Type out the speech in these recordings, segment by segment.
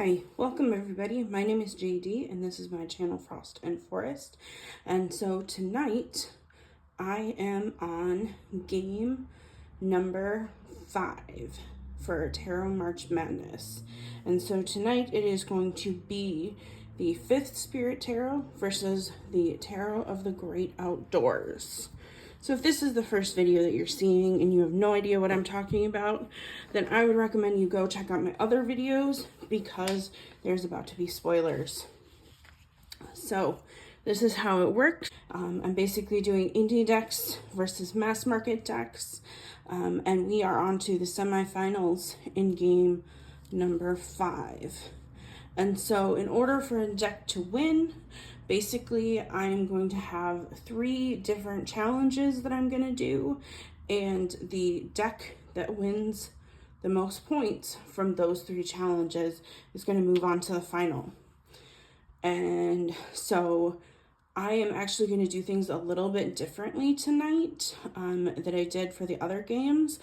Hi, welcome everybody. My name is JD and this is my channel Frost and Forest. And so tonight I am on game number 5 for Tarot March Madness. And so tonight it is going to be the 5th Spirit Tarot versus the Tarot of the Great Outdoors. So if this is the first video that you're seeing and you have no idea what I'm talking about, then I would recommend you go check out my other videos because there's about to be spoilers. So this is how it works. I'm basically doing indie decks versus mass market decks. And we are on to the semifinals in game number 5. And so in order for a deck to win, basically I'm going to have 3 different challenges that I'm going to do. And the deck that wins the most points from those 3 challenges is going to move on to the final. And so I am actually going to do things a little bit differently tonight that I did for the other games.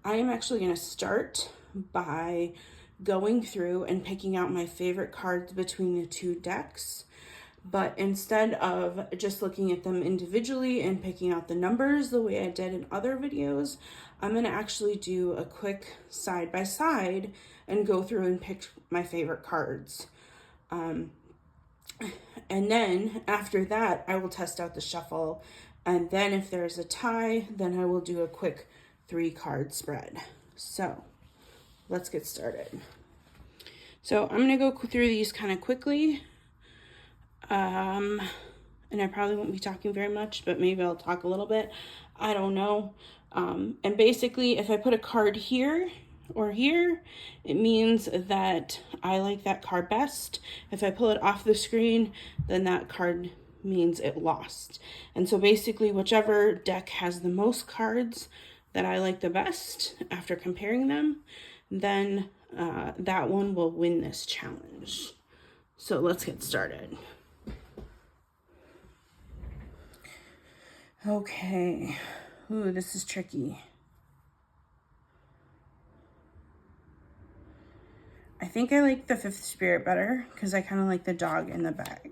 I am actually going to start by going through and picking out my favorite cards between the 2 decks. But instead of just looking at them individually and picking out the numbers the way I did in other videos, I'm going to actually do a quick side by side and go through and pick my favorite cards. And then after that, I will test out the shuffle. And then if there's a tie, then I will do a quick 3 card spread. So let's get started. So I'm going to go through these kind of quickly. And I probably won't be talking very much, but maybe I'll talk a little bit. I don't know. And basically, if I put a card here or here, it means that I like that card best. If I pull it off the screen, then that card means it lost. And so basically, whichever deck has the most cards that I like the best after comparing them, then that one will win this challenge. So let's get started. Okay. Ooh, this is tricky. I think I like the 5th Spirit better because I kind of like the dog in the bag.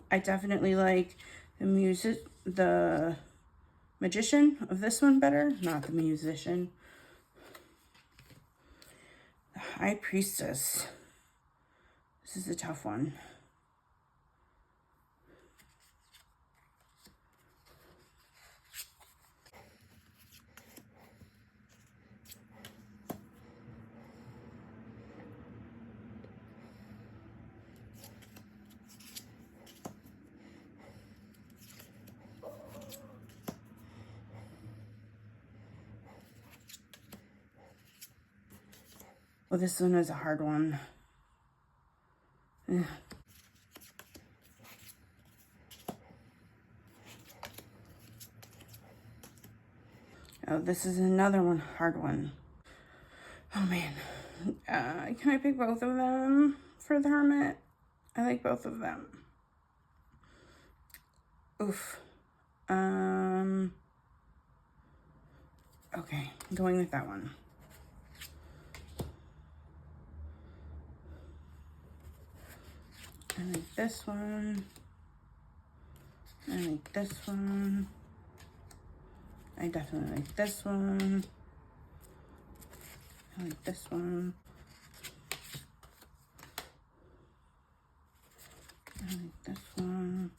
I definitely like the Magician of this one better, not the Musician. The High Priestess. This is a tough one. Well, this one is a hard one. Oh, this is another one, hard one. Oh man. Can I pick both of them for the Hermit? I like both of them. Oof. Okay, I'm going with that one. I like this one. I like this one. I definitely like this one. I like this one. I like this one.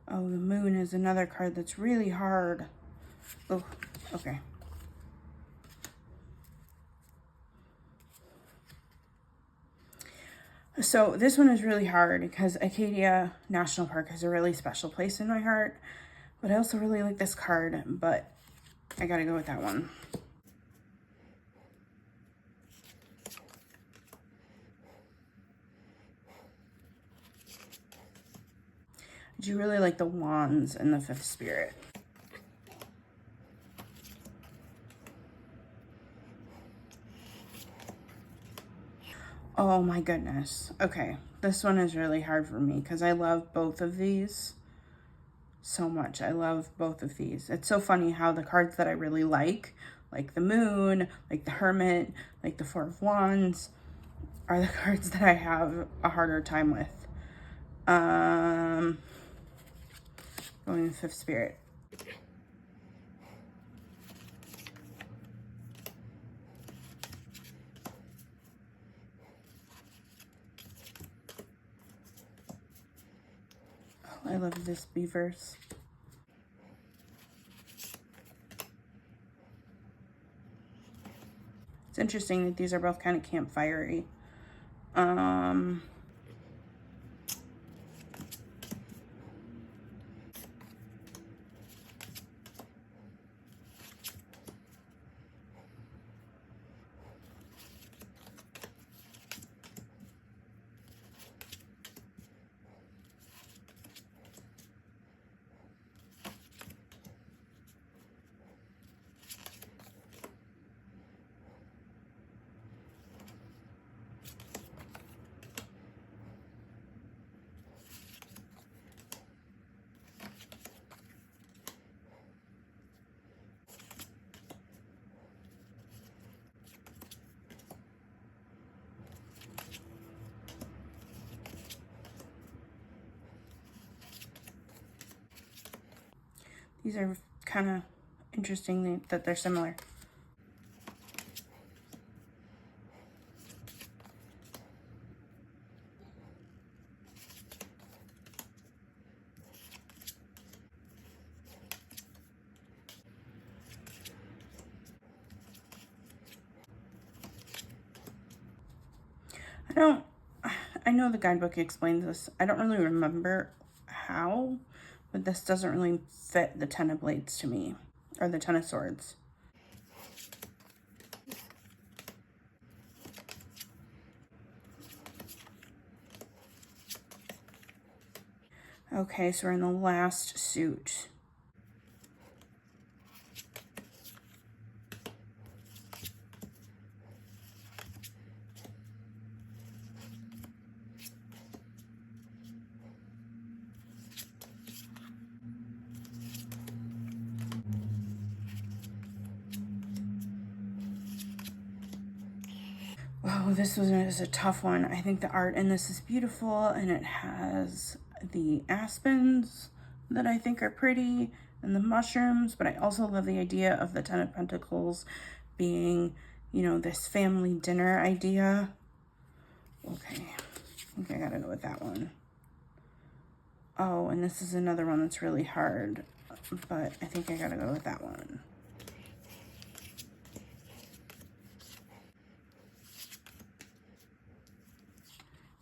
Oh, the Moon is another card that's really hard. Oh, okay. So this one is really hard because Acadia National Park has a really special place in my heart. But I also really like this card, but I gotta go with that one. I do really like the Wands and the 5th Spirit. Oh my goodness. Okay, this one is really hard for me because I love both of these so much. I love both of these. It's so funny how the cards that I really like the Moon, like the Hermit, like the Four of Wands, are the cards that I have a harder time with. Going with Fifth Spirit. Oh, I love this Beavers. It's interesting that these are both kind of campfire-y. These are kind of interesting that they're similar. I know the guidebook explains this. I don't really remember how, but this doesn't really fit the Ten of Blades to me, or the Ten of Swords. Okay, so we're in the last suit. Oh, this was a tough one. I think the art in this is beautiful, and it has the aspens that I think are pretty and the mushrooms, but I also love the idea of the Ten of Pentacles being, you know, this family dinner idea. Okay, I think I gotta go with that one. Oh, and this is another one that's really hard, but I think I gotta go with that one.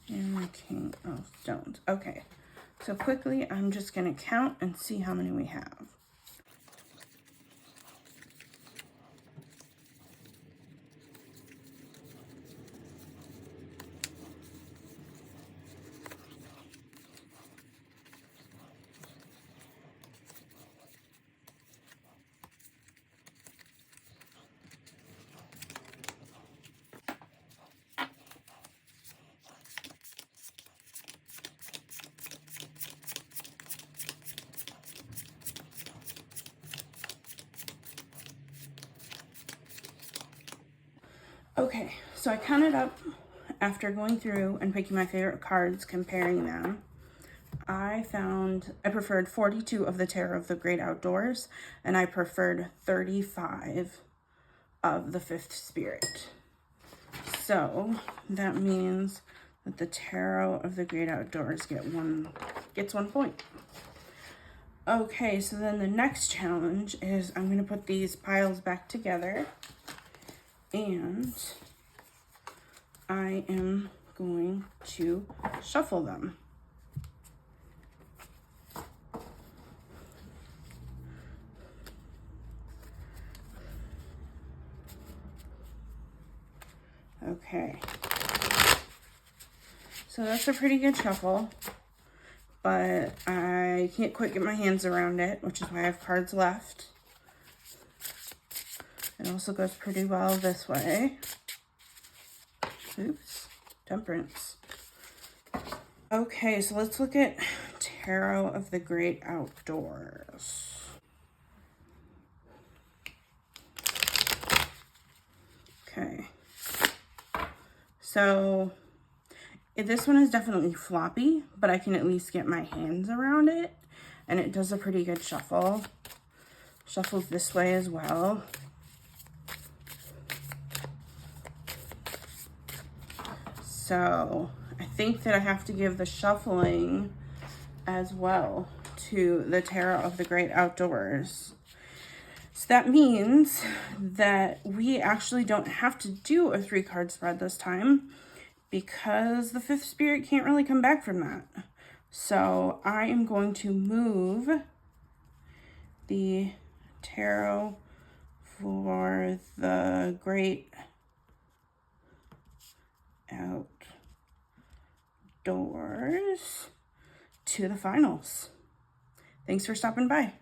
And the King of Stones. Okay, so quickly, I'm just gonna count and see how many we have. Okay, so I counted up after going through and picking my favorite cards, comparing them. I preferred 42 of the Tarot of the Great Outdoors, and I preferred 35 of the Fifth Spirit. So that means that the Tarot of the Great Outdoors gets 1 point. Okay, so then the next challenge is I'm going to put these piles back together, and I am going to shuffle them. Okay, so that's a pretty good shuffle, but I can't quite get my hands around it, which is why I have cards left. It also goes pretty well this way. Oops. Temperance. Okay, so let's look at Tarot of the Great Outdoors. Okay. So this one is definitely floppy, but I can at least get my hands around it. And it does a pretty good shuffle. Shuffles this way as well. So I think that I have to give the shuffling as well to the Tarot of the Great Outdoors. So that means that we actually don't have to do a 3-card spread this time, because the 5th spirit can't really come back from that. So I am going to move the tarot for the Great Outdoors to the finals. Thanks for stopping by.